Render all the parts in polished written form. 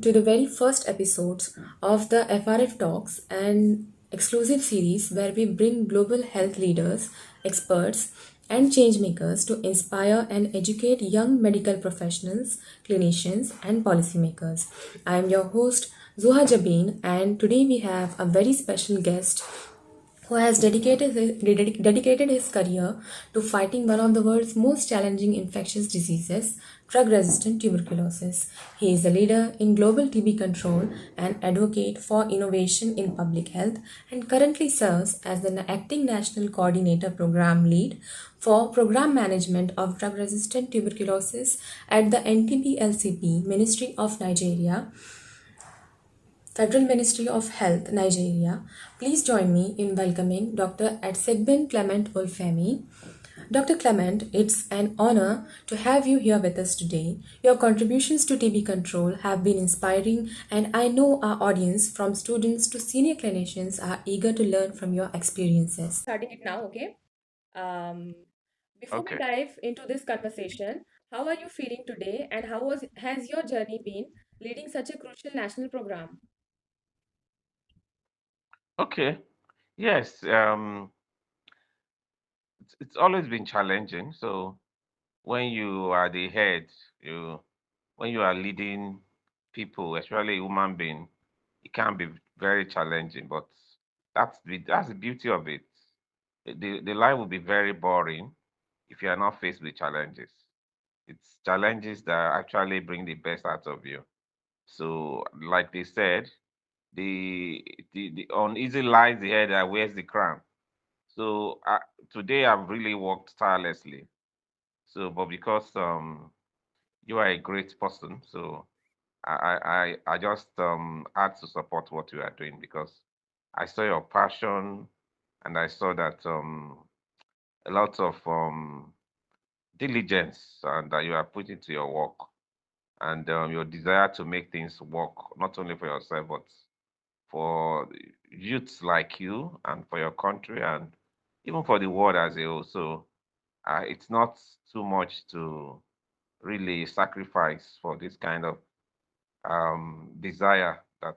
to the very first episodes of the FRF Talks, an exclusive series where we bring global health leaders, experts, and changemakers to inspire and educate young medical professionals, clinicians, and policymakers. I am your host, Zuha Jabin, and today we have a very special guest who has dedicated his career to fighting one of the world's most challenging infectious diseases, drug resistant tuberculosis. He is a leader in global TB control and advocate for innovation in public health and currently serves as the acting national coordinator program lead for program management of drug resistant tuberculosis at the NTB-LCP Ministry of Nigeria, Federal Ministry of Health, Nigeria. Please join me in welcoming Dr. Adesigbin Clement Olufemi. Dr. Clement, it's an honor to have you here with us today. Your contributions to TB control have been inspiring, and I know our audience, from students to senior clinicians, are eager to learn from your experiences. Starting it now, okay? Um, Before we Okay. dive into this conversation, how are you feeling today, and has your journey been leading such a crucial national program? Okay. Yes. It's always been challenging. So when you are the head, you when you are leading people, especially a human being, it can be very challenging. But that's the beauty of it. The life will be very boring if you are not faced with challenges. It's challenges that actually bring the best out of you. So, like they said, the uneasy lies the head that wears the crown. So today I've really worked tirelessly. So, but because you are a great person, so I just had to support what you are doing because I saw your passion and I saw that a lot of diligence and that you are putting to your work and your desire to make things work not only for yourself but for youths like you and for your country and even for the world as a whole. So it's not too much to really sacrifice for this kind of desire that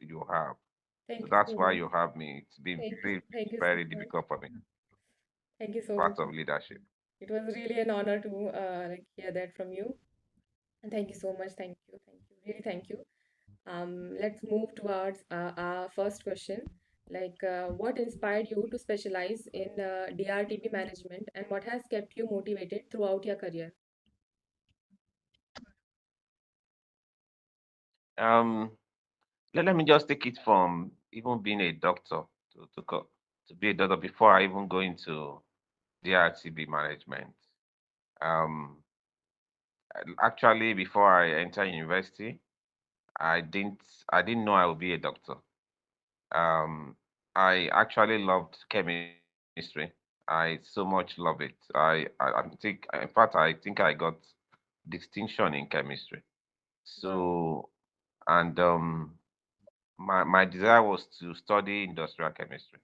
you have. So Thank you that's so why much. you have me. It's been very, Thank you so very much. difficult for me, Thank you so much. part of leadership. It was really an honor to hear that from you. And thank you so much. Thank you, really thank you. Let's move towards our first question. What inspired you to specialize in DRTB management, and what has kept you motivated throughout your career? Um, let me just take it from even being a doctor to be a doctor before I even go into DRTB management. Um, Actually, before I enter university, I didn't I didn't know I would be a doctor. Um, I actually loved chemistry. I so much love it. I think, in fact, I think I got distinction in chemistry. Wow. So, and my desire was to study industrial chemistry.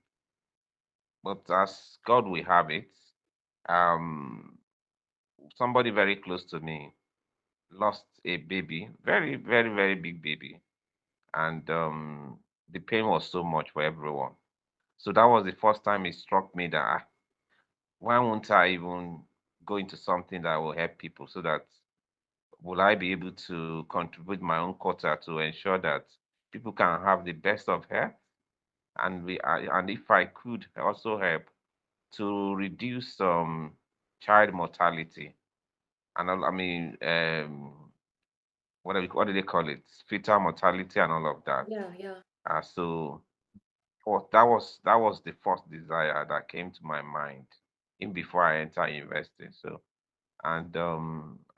But as God will have it, um, somebody very close to me lost a baby, very, very, very big baby, and the pain was so much for everyone. So that was the first time it struck me that why won't I even go into something that will help people so that will I be able to contribute my own quota to ensure that people can have the best of health and if I could also help to reduce child mortality and I mean what do they call it, fetal mortality and all of that. Yeah, yeah. So that was the first desire that came to my mind even before I enter university. So and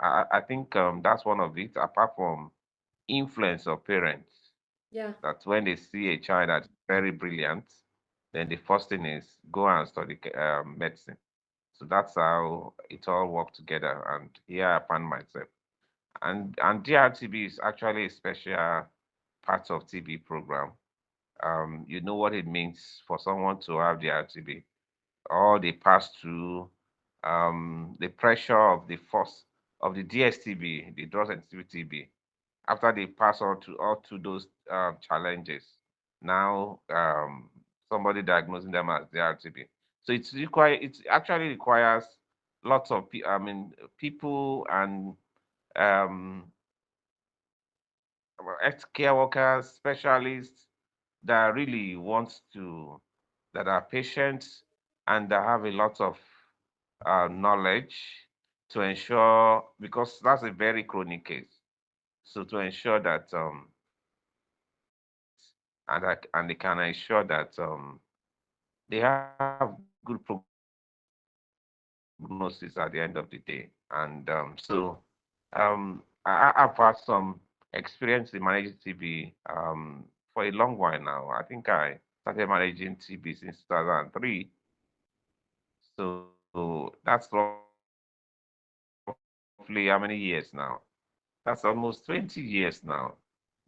I think that's one of it. Apart from influence of parents, Yeah. that when they see a child that's very brilliant, then the first thing is go and study medicine. So that's how it all worked together. And here I found myself. And DRTB is actually a special part of TB program. You know what it means for someone to have DRTB. All they pass through, the pressure of the force of the DSTB, the drug sensitivity TB. after they pass all to those challenges, now somebody diagnosing them as the RTB. So it actually requires lots of people and um, healthcare workers, specialists that really want to that are patient and that have a lot of knowledge to ensure, because that's a very chronic case. So to ensure that and they can ensure that they have good prognosis at the end of the day. And I've had some experience in managing TB for a long while now. I think I started managing TB since 2003. So that's roughly how many years now? That's almost 20 years now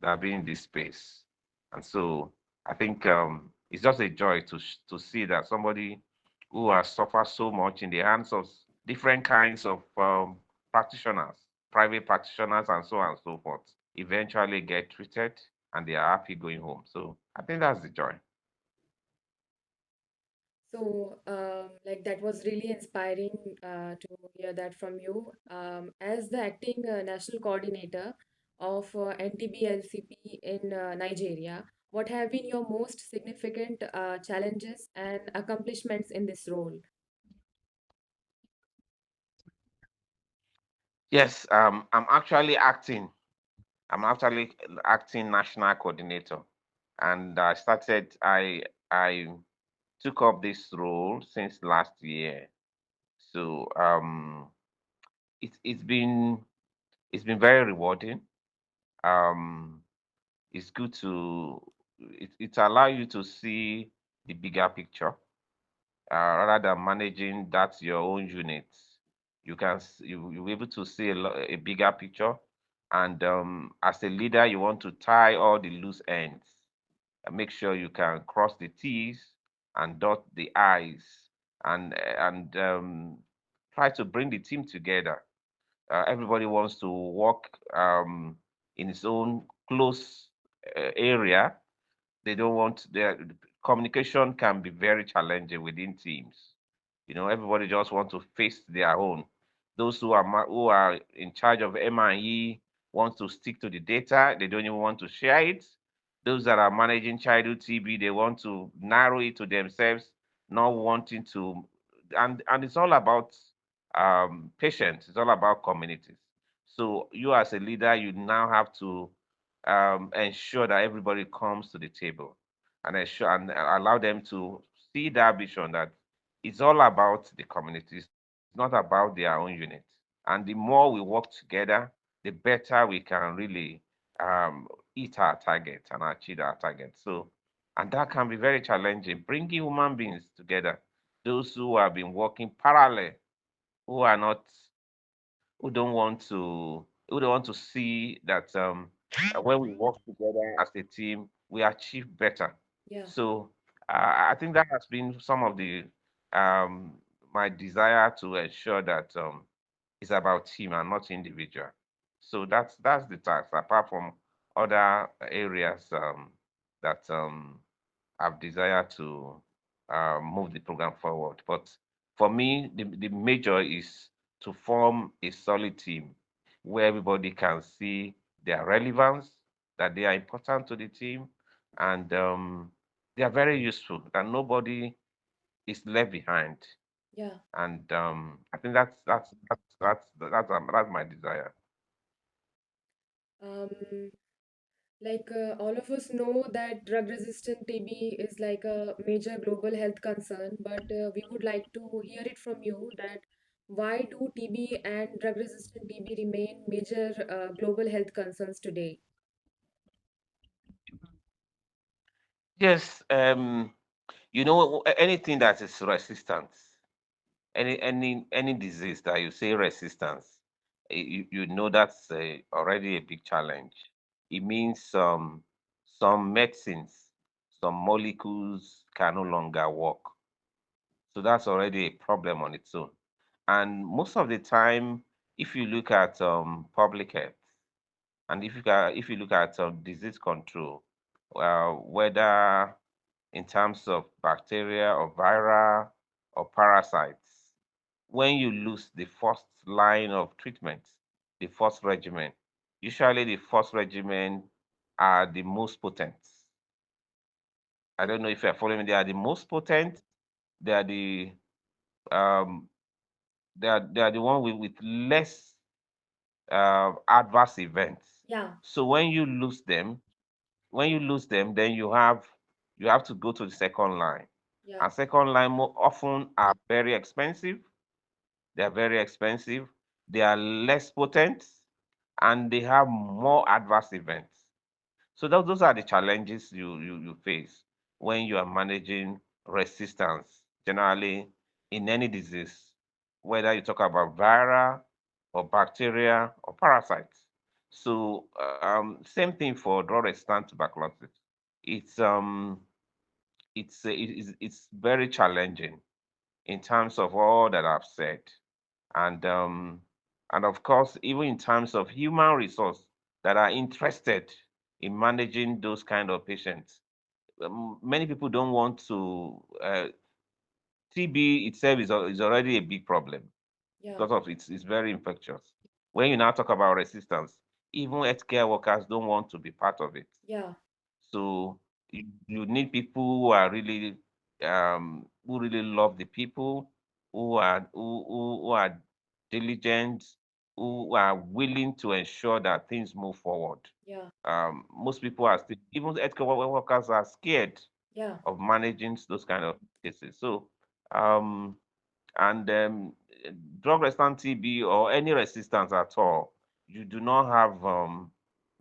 that I've been in this space. And so I think it's just a joy to see that somebody who has suffered so much in the hands of different kinds of practitioners, private practitioners, and so on and so forth, eventually get treated and they are happy going home. So I think that's the joy. So, like that was really inspiring to hear that from you. As the acting national coordinator of NTB-LCP in Nigeria, what have been your most significant challenges and accomplishments in this role? Yes, I'm actually acting national coordinator, and I took up this role since last year. So it's been very rewarding. Um, it's good to it allow you to see the bigger picture rather than managing that your own unit. You'll be able to see a bigger picture, and as a leader, you want to tie all the loose ends and make sure you can cross the T's and dot the I's, and try to bring the team together. Everybody wants to work in its own close area. They don't want their communication can be very challenging within teams. Everybody just want to face their own. Those who are in charge of M&E want to stick to the data. They don't even want to share it. Those that are managing childhood TB, they want to narrow it to themselves, not wanting to. And it's all about patients. It's all about communities. So you as a leader, you now have to ensure that everybody comes to the table and ensure and allow them to see that vision that it's all about the community. It's not about their own unit. And the more we work together, the better we can really um, hit our target and achieve our target. So, and that can be very challenging. Bringing human beings together, those who have been working parallel, who are not who don't want to see that when we work together as a team, we achieve better. Yeah. So I think that has been some of the um, my desire to ensure that it's about team and not individual. So that's the task. Apart from other areas that I've desired to move the program forward. But for me, the major is to form a solid team where everybody can see their relevance, that they are important to the team, and they are very useful, that nobody is left behind. Yeah. And I think that's my desire. Um, Like all of us know that drug resistant TB is like a major global health concern, but we would like to hear it from you that why do TB and drug resistant TB remain major global health concerns today? Yes, anything that is resistant, any disease that you say resistance, you know that's already a big challenge. It means some medicines, some molecules can no longer work. So that's already a problem on its own. And most of the time, if you look at public health And if you look at disease control, whether in terms of bacteria or viral or parasites, when you lose the first line of treatment, the first regimen, usually the first regimen are the most potent. I don't know if you're following me. They are the most potent. They are the um, they are the one with less adverse events. Yeah, So when you lose them, then you have to go to the second line. yeah, And second line more often are very expensive. They are very expensive. They are less potent, and they have more adverse events. So those are the challenges you face when you are managing resistance, generally in any disease, whether you talk about viral or bacteria or parasites. So same thing for drug-resistant tuberculosis. It's it's very challenging in terms of all that I've said, and of course even in terms of human resource that are interested in managing those kind of patients. Many people don't want to. TB itself is already a big problem yeah, because of it's very infectious. When you now talk about resistance, even healthcare workers don't want to be part of it. yeah, So you need people who are really who really love the people, who are diligent, who are willing to ensure that things move forward. yeah, Most people are still, even workers are scared yeah, of managing those kind of cases. So um, and drug resistant TB or any resistance at all, you do not have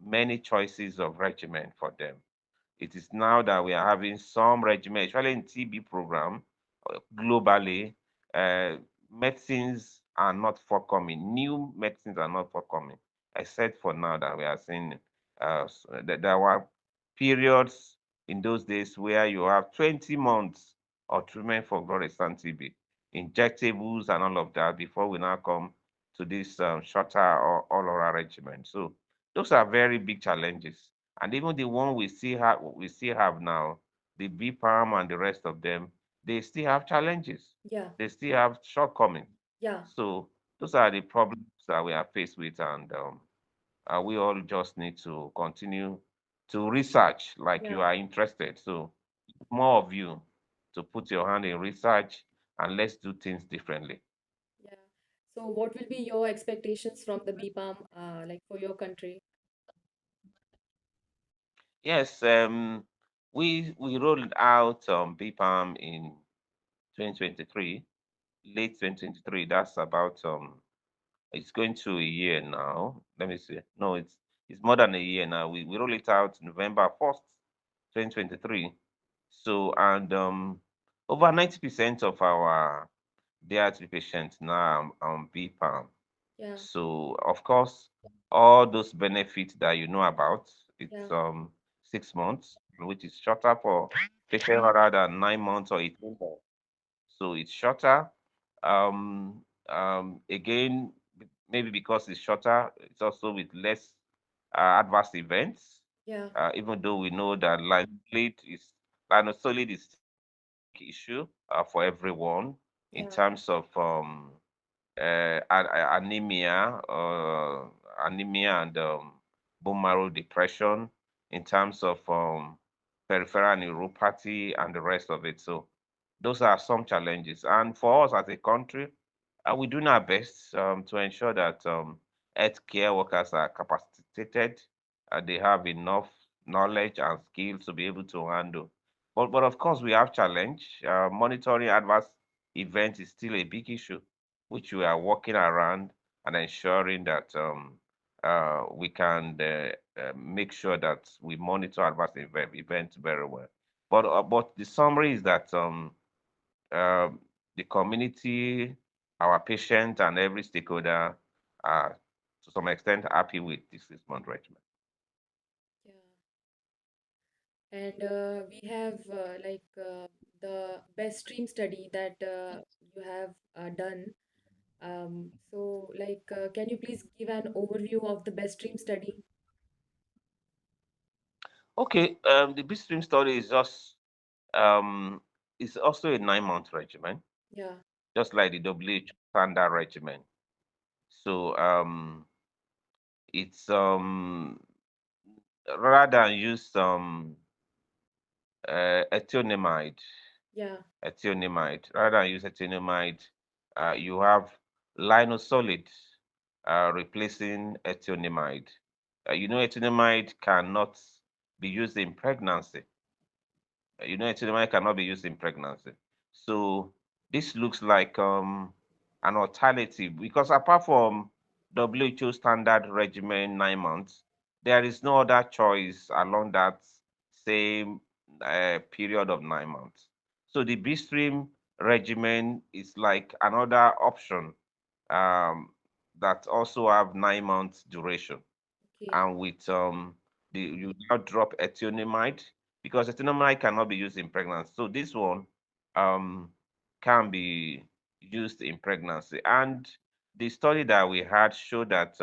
many choices of regimen for them. It is now that we are having some regimen, especially in TB program globally. Uh, Medicines are not forthcoming. New medicines are not forthcoming, except for now that we are seeing that there were periods in those days where you have 20 months of treatment for glorious TB, injectables and all of that before we now come to this shorter or all oral regimen. So those are very big challenges. And even the one we still have now, the BPaLM and the rest of them, they still have challenges. yeah, They still have shortcomings. yeah, So those are the problems that we are faced with, and we all just need to continue to research like yeah, you are interested. So more of you to put your hand in research, and let's do things differently. yeah. So, what will be your expectations from the BPAM, like for your country? Yes, we rolled out BPAM in 2023, late 2023. That's about it's going to a year now. Let me see. No, it's more than a year now. We rolled it out November 1st, 2023. So and over 90% of our DRT patients now are on BPAM. Yeah, So of course, all those benefits that you know about, yeah, it's 6 months, which is shorter for patients rather than 9 months or 18 months. So it's shorter. Again, maybe because it's shorter, it's also with less adverse events. yeah, Even though we know that linezolid is still a big issue for everyone in yeah, terms of anemia, anemia and bone marrow depression, in terms of peripheral neuropathy and the rest of it. So those are some challenges. And for us as a country, we're doing our best to ensure that healthcare workers are capacitated, they have enough knowledge and skills to be able to handle. But of course, we have challenge. Monitoring adverse events is still a big issue, which we are working around and ensuring that we can make sure that we monitor adverse events very well. But the summary is that um, the community, our patients, and every stakeholder are to some extent happy with this 6 month regimen. yeah. And we have the best stream study that you have done. So, can you please give an overview of the best stream study? Okay, the BStream study is just is also a 9 month regimen, Yeah, just like the WHO standard regimen. So it's rather than use ethionamide, yeah, rather than use ethionamide, you have linosolid replacing ethionamide. You know, ethionamide cannot be used in pregnancy. You know, ethylene cannot be used in pregnancy. So this looks like an alternative because apart from WHO standard regimen 9 months, there is no other choice along that same period of 9 months. So the B stream regimen is like another option um, that also have 9 months duration, okay, and with you now drop ethionamide because ethionamide cannot be used in pregnancy. So this one um can be used in pregnancy. And the study that we had showed that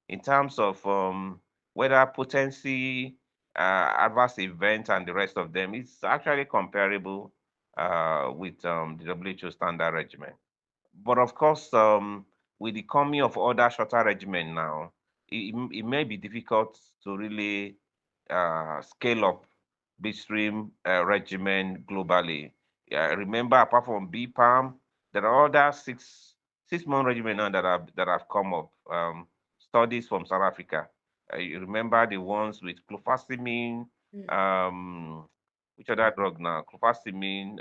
in terms of whether potency, adverse event, and the rest of them, it's actually comparable with the WHO standard regimen. But of course, with the coming of other shorter regimen now, it may be difficult to really scale up bitstream regimen globally. Remember, apart from BPaLM, there are other 6 month regimen now that have come up. Studies from South Africa. You remember the ones with clofazimine, mm, um, which other drug now? Clofazimine,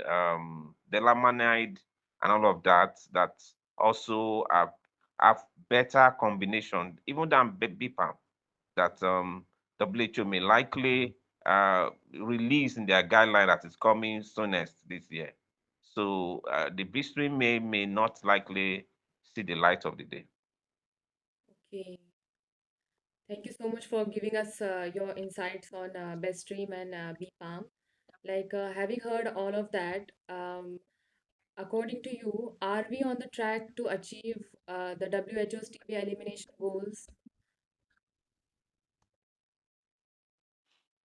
delamanide, and all of that. That also have better combination, even than BPaLM, that WHO may likely release in their guideline that is coming soonest this year. So the B-stream may not likely see the light of the day. okay. Thank you so much for giving us your insights on BestStream and BPalm. Like having heard all of that, according to you, are we on the track to achieve the WHO's TB elimination goals?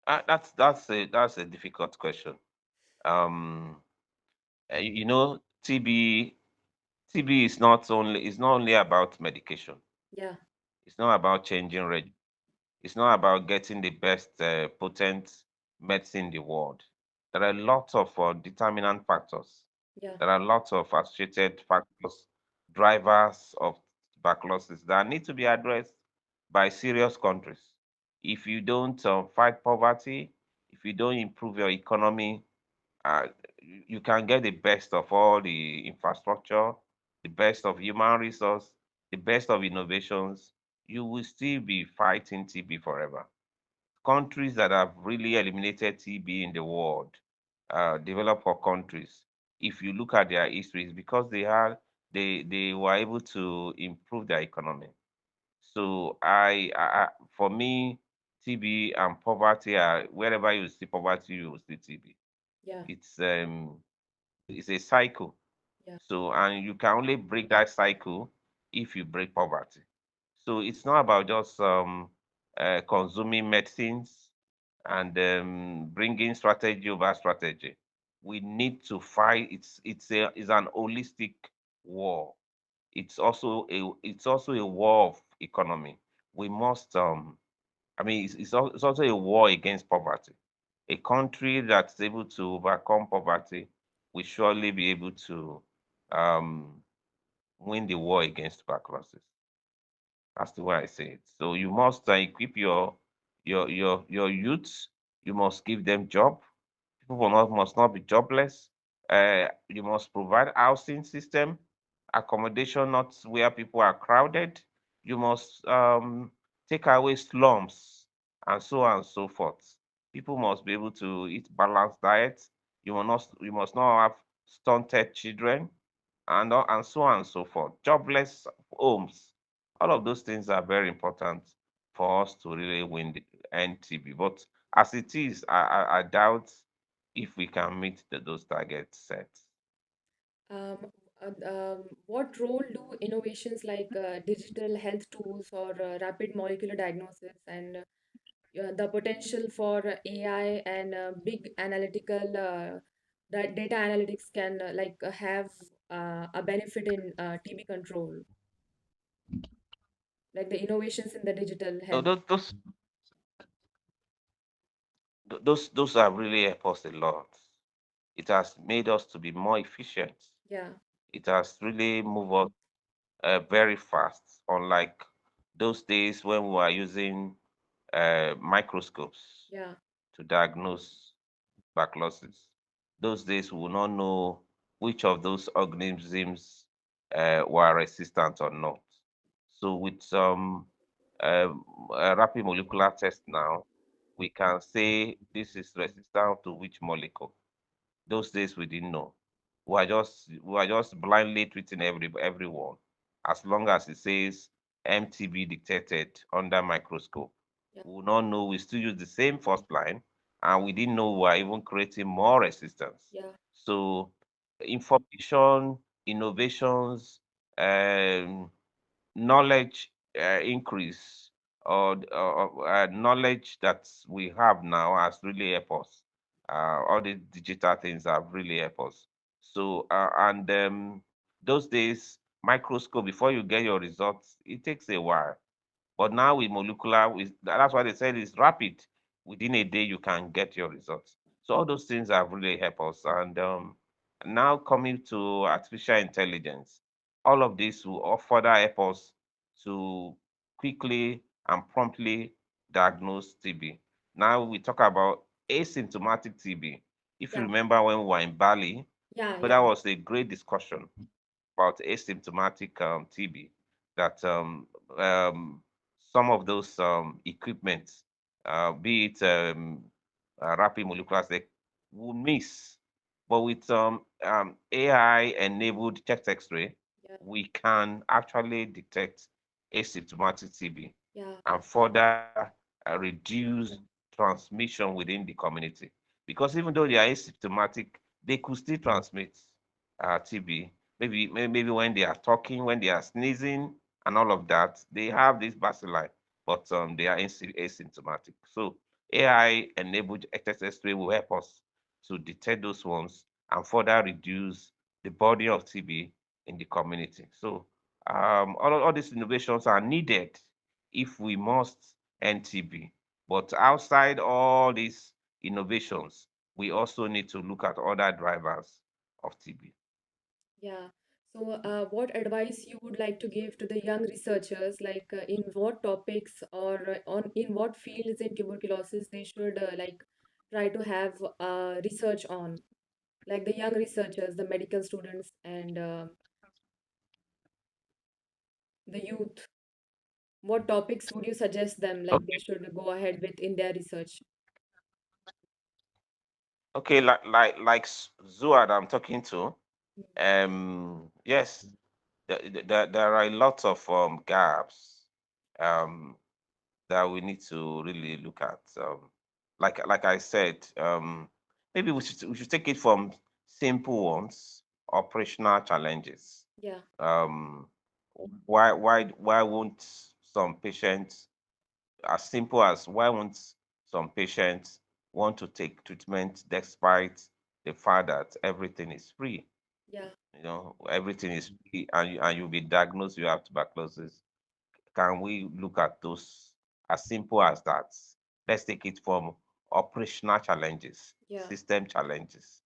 That's a difficult question. Um, TB is not only about medication. Yeah, It's not about changing reg. It's not about getting the best potent medicine in the world. There are lots of determinant factors. yeah, There are lots of associated factors, drivers of tuberculosis that need to be addressed by serious countries. If you don't fight poverty, if you don't improve your economy, you can get the best of all the infrastructure, the best of human resource, the best of innovations. You will still be fighting TB forever. Countries that have really eliminated TB in the world, developed for countries, if you look at their histories, because they were able to improve their economy. So for me, TB and poverty are wherever you see poverty, you will see TB. yeah, It's um it's a cycle. yeah, So, and you can only break that cycle if you break poverty. So it's not about just consuming medicines and bringing strategy over strategy. We need to fight. It's an holistic war. It's also a war of economy. We must it's also a war against poverty. A country that's able to overcome poverty will surely be able to um, win the war against tuberculosis. That's the way I say it. So you must equip your youths. You must give them job. People must not be jobless. You must provide housing system, accommodation, not where people are crowded. You must take away slums and so on and so forth. People must be able to eat balanced diet. You must not have stunted children and so on and so forth. Jobless homes. All of those things are very important for us to really win the NTB. But as it is, I doubt if we can meet those targets set. Um, what role do innovations like digital health tools or rapid molecular diagnosis and the potential for AI and big analytical data analytics can have a benefit in TB control, like the innovations in the digital No, health. those have really helped us a lot. It has made us to be more efficient. Yeah, It has really moved us very fast, unlike those days when we were using microscopes yeah, to diagnose tuberculosis. Those days we will not know which of those organisms were resistant or not. So with some rapid molecular test now, we can say this is resistant to which molecule. Those days we didn't know. We are just blindly treating everyone. As long as it says MTB detected under microscope, yeah, we will not know. We still use the same first line, and we didn't know we are even creating more resistance. yeah, So information, innovations, um, knowledge increase, or knowledge that we have now has really helped us. All these digital things have really helped us. So and those days, microscope before you get your results, it takes a while. But now with molecular, that's why they said it's rapid. Within a day, you can get your results. So all those things have really helped us. And now coming to artificial intelligence, all of this will further help us to quickly and promptly diagnose TB. Now we talk about asymptomatic TB. If you yeah, remember when we were in Bali, yeah, so that yeah, was a great discussion about asymptomatic TB, that some of those equipment, be it rapid molecular they will miss. But with AI-enabled chest X-ray, yeah, we can actually detect asymptomatic TB yeah, and further reduce transmission within the community. Because even though they are asymptomatic, they could still transmit TB. Maybe when they are talking, when they are sneezing, and all of that, they have this bacilli, but they are asymptomatic. So AI-enabled XSS3 will help us to detect those ones and further reduce the burden of TB in the community. So all these innovations are needed if we must end TB. But outside all these innovations, we also need to look at other drivers of TB. yeah. So, what advice you would like to give to the young researchers, like in what topics or on in what fields in tuberculosis they should try to have research on, like the young researchers, the medical students, and the youth. What topics would you suggest them, like they Okay. should go ahead with in their research? Okay, like Zuad I'm talking to. Mm. Yes, there are a lot of gaps um that we need to really look at. Like I said, maybe we should take it from simple ones, operational challenges. Yeah, Um, why won't some patients, as simple as why won't some patients want to take treatment despite the fact that everything is free? yeah, Everything is free, and you'll be diagnosed you have tuberculosis. Can we look at those as simple as that? Let's take it from operational challenges, yeah, system challenges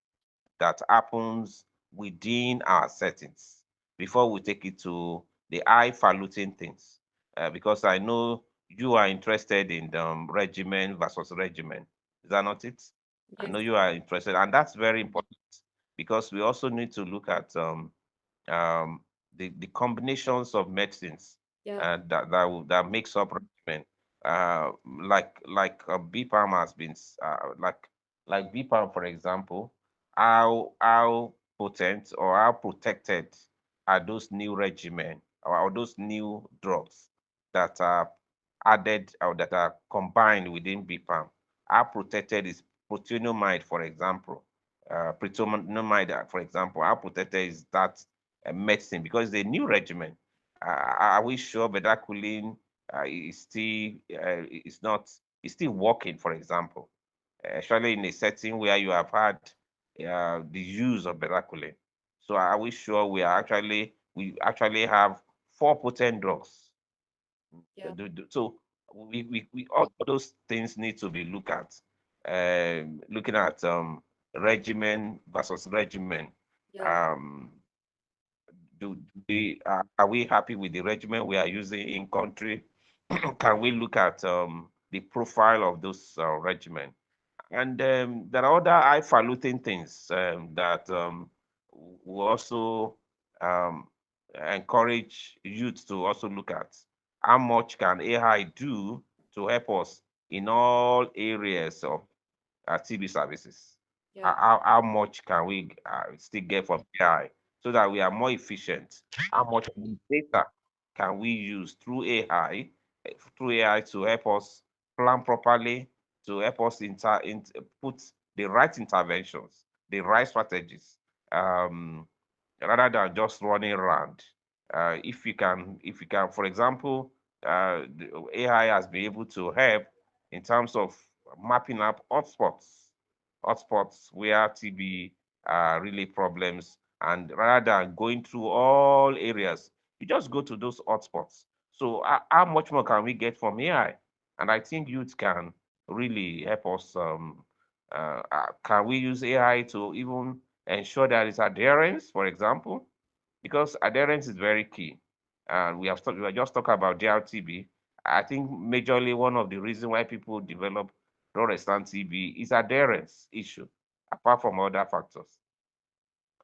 that happens within our settings before we take it to the highfalutin things. Because I know you are interested in the regimen versus regimen. Is that not it? I yes, know you are interested, and that's very important because we also need to look at um, the combinations of medicines yeah, that makes up regimen. Like BPaLM has been like BPaLM, for example. How potent or how protected are those new regimen, or those new drugs that are added or that are combined within BPaLM? How protected is protenomide, for example? Protenomide, for example, how protected is that medicine? Because it's a new regimen. Are we sure bedaquiline is still is not? is still working, for example, especially in a setting where you have had the use of bedaquiline. So are we sure we actually have four potent drugs? Yeah. So we all those things need to be looked at. Looking at regimen versus regimen. Yeah. Um, are we happy with the regimen we are using in country? Can we look at the profile of those regimen? And there are other highfalutin things that will also um, encourage youth to also look at. How much can AI do to help us in all areas of TB services? Yeah. How much can we still get from AI so that we are more efficient? How much data can we use through AI to help us plan properly, to help us put the right interventions, the right strategies, um, rather than just running around. If you can, for example, the AI has been able to help in terms of mapping up hotspots where TB are really problems, and rather than going through all areas, you just go to those hotspots. So, how much more can we get from AI? And I think youth can really help us. Can we use AI to even ensure there is adherence, for example? Because adherence is very key. And we are just talking about DRTB. I think majorly one of the reasons why people develop low-resistant TB is adherence issue, apart from other factors.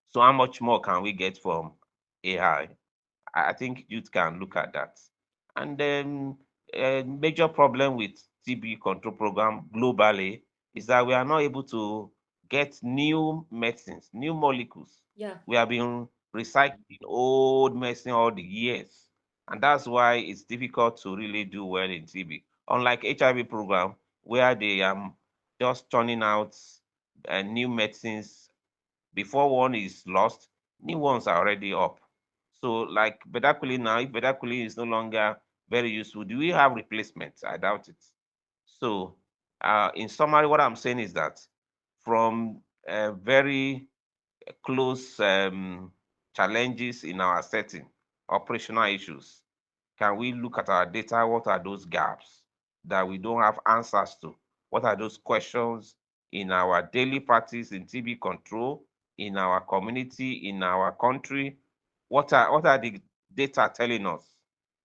So how much more can we get from AI? I think youth can look at that. And then a major problem with TB control program globally is that we are not able to get new medicines, new molecules. Yeah. We have been recycling old medicine all the years. And that's why it's difficult to really do well in TB. Unlike HIV program, where they are just turning out new medicines before one is lost, new ones are already up. So, like bedaquiline now, if bedaquiline is no longer very useful, do we have replacements? I doubt it. So, in summary, what I'm saying is that from very close challenges in our setting, operational issues, can we look at our data? What are those gaps that we don't have answers to? What are those questions in our daily practice in TB control, in our community, in our country? What are the data telling us?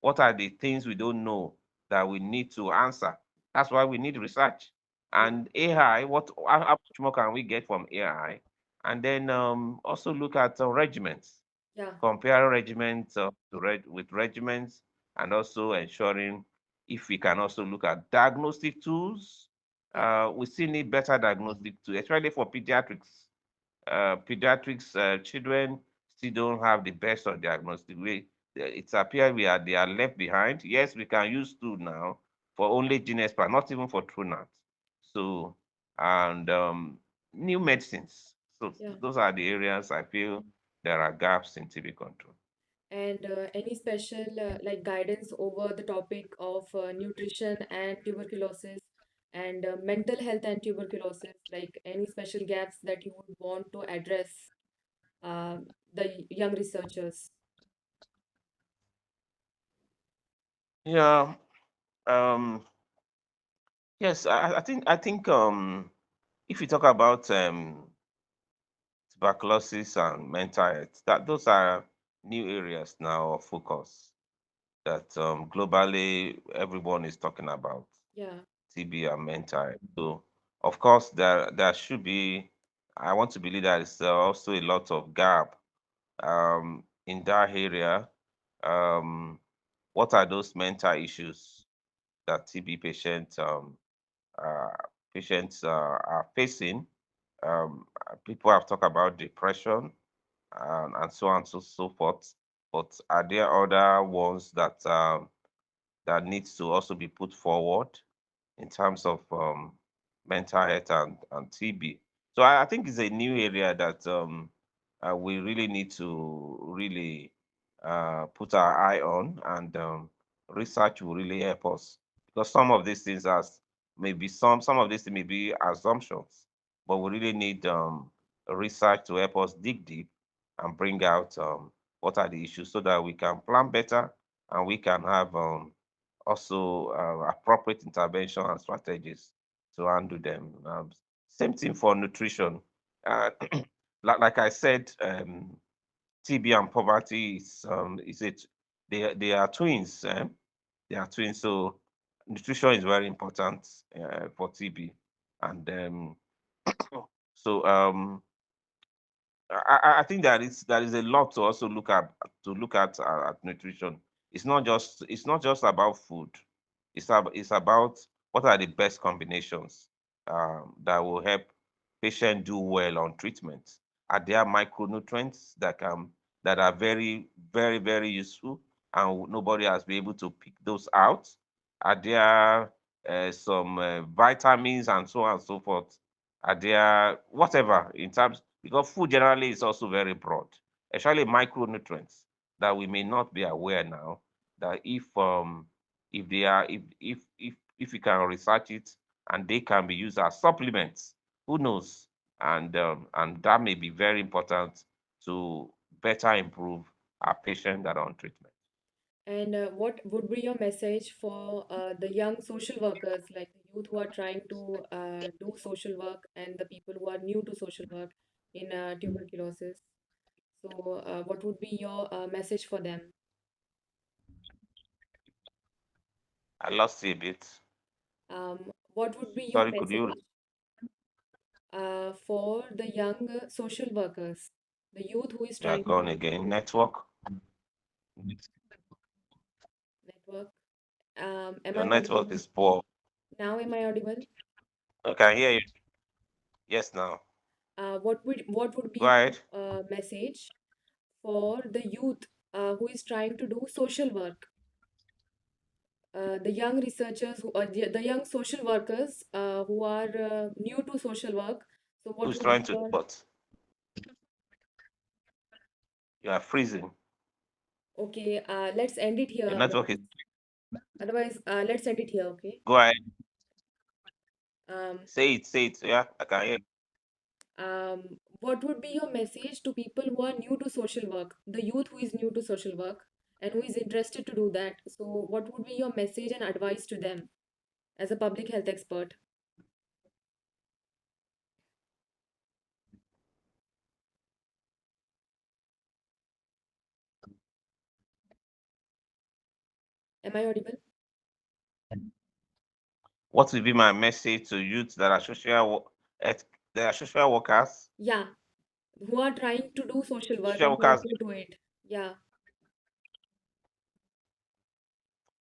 What are the things we don't know that we need to answer? That's why we need research. Yeah. And AI, how much more can we get from AI? And then also look at regiments, Yeah. compare regiments with regiments, and also ensuring if we can also look at diagnostic tools. Yeah. We still need better diagnostic tools, especially for pediatrics. Children still don't have the best of diagnostic. It appears they are left behind. Yes, we can use tool now for only gene expert, not even for TrueNAT. So, and new medicines. So Yeah. those are the areas I feel there are gaps in TB control. And any special like guidance over the topic of nutrition and tuberculosis and mental health and tuberculosis, like any special gaps that you would want to address the young researchers? Yeah. Um, yes, I think if you talk about tuberculosis and mental health, that those are new areas now of focus that globally everyone is talking about Yeah. TB and mental health. So of course there should be. I want to believe there is also a lot of gap in that area. Um, what are those mental issues that TB uh, patients are facing? People have talked about depression and so on and so forth. But are there other ones that needs to also be put forward in terms of mental health and TB? So I think it's a new area that we really need to really put our eye on, and research will really help us because some of these things maybe some of this may be assumptions, but we really need research to help us dig deep and bring out what are the issues so that we can plan better and we can have also appropriate intervention and strategies to handle them. Same thing for nutrition. Uh, like I said, TB and poverty is it they are twins. They are twins, so nutrition is very important for TB, and so I think that is a lot to also look at nutrition. It's not just about food. It's about what are the best combinations that will help patient do well on treatment. Are there micronutrients that are very very very useful and nobody has been able to pick those out? Are there some vitamins and so on and so forth? Are there whatever in terms, because food generally is also very broad, especially micronutrients that we may not be aware now, that if they are if you can research it and they can be used as supplements, who knows? And that may be very important to better improve our patients that are on treatment. And what would be your message for the young social workers, like the youth who are trying to do social work and the people who are new to social work in tuberculosis? So, what would be your message for them? I lost you a bit. What would be your Sorry, could you? message for the young social workers, the youth who is You are trying to gone do again. social Network. network? Am Your I network audible is poor. now? Am I audible? Okay, I hear you. Yes, now. What would Go be ahead. the message for the youth who is trying to do social work, the young researchers the young social workers who are new to social work? So what Who's would trying be to your what? You are freezing. okay? Let's end it here. Your network is. Let's end it here. Okay. Go ahead. Um, Say it. Say it. Yeah, I can hear. what would be your message to people who are new to social work, the youth who is new to social work and who is interested to do that? So, what would be your message and advice to them as a public health expert? Am I audible? What will be my message to youth that are that are social workers? Yeah, who are trying to do social work Social and who are workers. new to it. Yeah,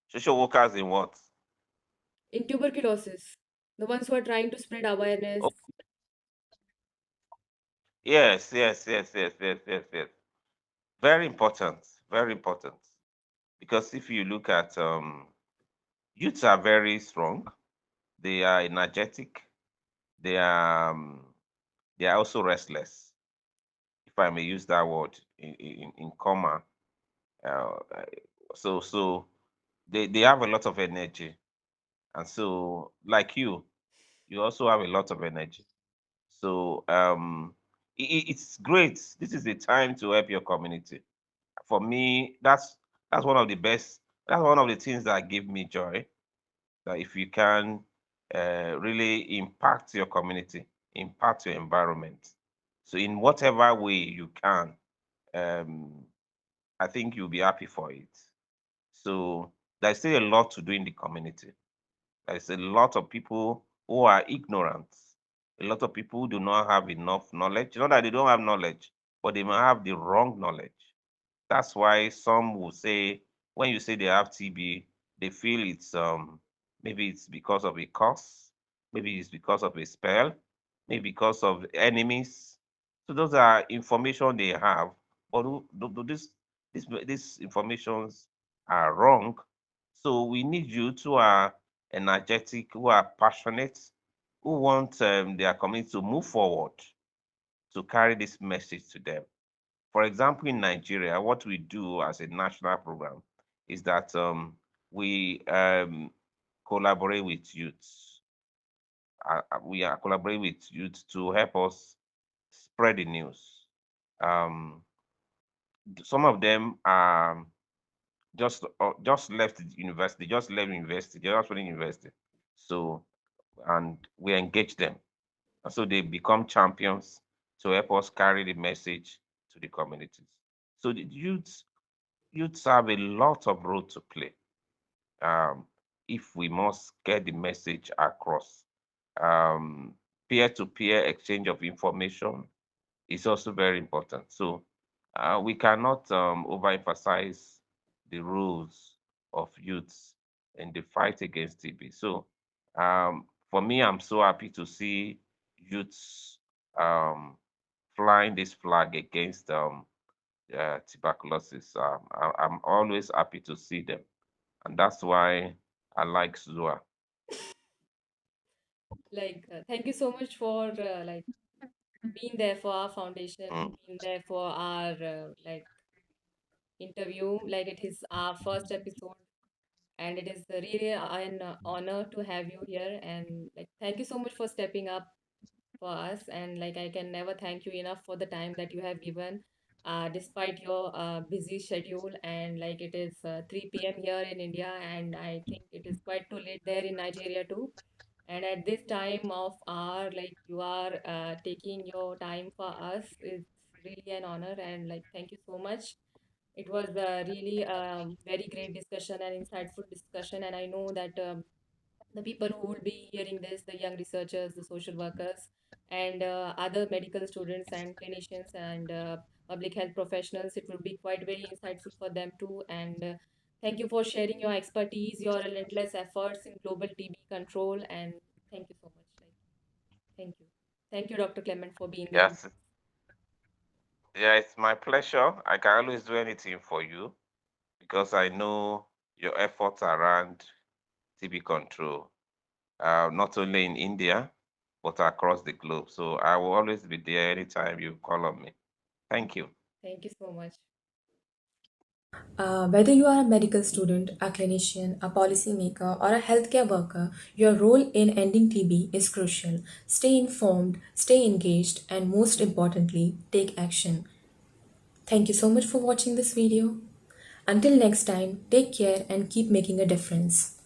Social workers in what? in tuberculosis, the ones who are trying to spread awareness. Oh, yes, yes, yes, yes, yes, yes, yes. Very important. Very important. Because if you look at youths are very strong. They are energetic. They are they are also restless, if I may use that word in comma. Uh, so they have a lot of energy, and so like you also have a lot of energy. So it's great. This is the time to help your community. For me, that's one of the best. That's one of the things that give me joy. That if you can really impact your community, impact your environment, so in whatever way you can, um, I think you'll be happy for it. So there's still a lot to do in the community. There's a lot of people who are ignorant. A lot of people who do not have enough knowledge. Not that they don't have knowledge, but they might have the wrong knowledge. That's why some will say when you say they have TB, they feel it's maybe it's because of a curse, maybe it's because of a spell, maybe because of enemies. So those are information they have, but these informations are wrong. So we need you who are energetic, who are passionate, who want their community to move forward to carry this message to them. For example, in Nigeria, what we do as a national program is that we collaborate with youths. we are collaborating with youth to help us spread the news. Um, some of them just left the university, just left university, they just finished university. So, and we engage them, and so they become champions to help us carry the message to the communities. So the youths have a lot of role to play, um, if we must get the message across. Um, Peer-to-peer exchange of information is also very important. So we cannot overemphasize the roles of youths in the fight against TB. So for me, I'm so happy to see youths um, flying this flag against tuberculosis. I'm always happy to see them, and that's why I like ZUA. Thank you so much for being there for our foundation, Mm. being there for our interview. Like it is our first episode, and it is really an honor to have you here. And like, thank you so much for stepping up for us. And like, I can never thank you enough for the time that you have given, despite your busy schedule. And like, it is 3 p.m. here in India, and I think it is quite too late there in Nigeria too. And at this time of our, like, you are taking your time for us is really an honor. And like, thank you so much. It was really very great discussion and insightful discussion. And I know that the people who will be hearing this, the young researchers, the social workers, and other medical students and clinicians and public health professionals, it will be quite very insightful for them too. And thank you for sharing your expertise, your relentless efforts in global TB control. And thank you so much. Like, thank you. Thank you, Dr. Clement, for being here. Yes, yeah, it's my pleasure. I can always do anything for you because I know your efforts around TB control, not only in India, but across the globe. So I will always be there anytime you call on me. Thank you. Thank you so much. Whether you are a medical student, a clinician, a policymaker, or a healthcare worker, your role in ending TB is crucial. Stay informed, stay engaged, and most importantly, take action. Thank you so much for watching this video. Until next time, take care and keep making a difference.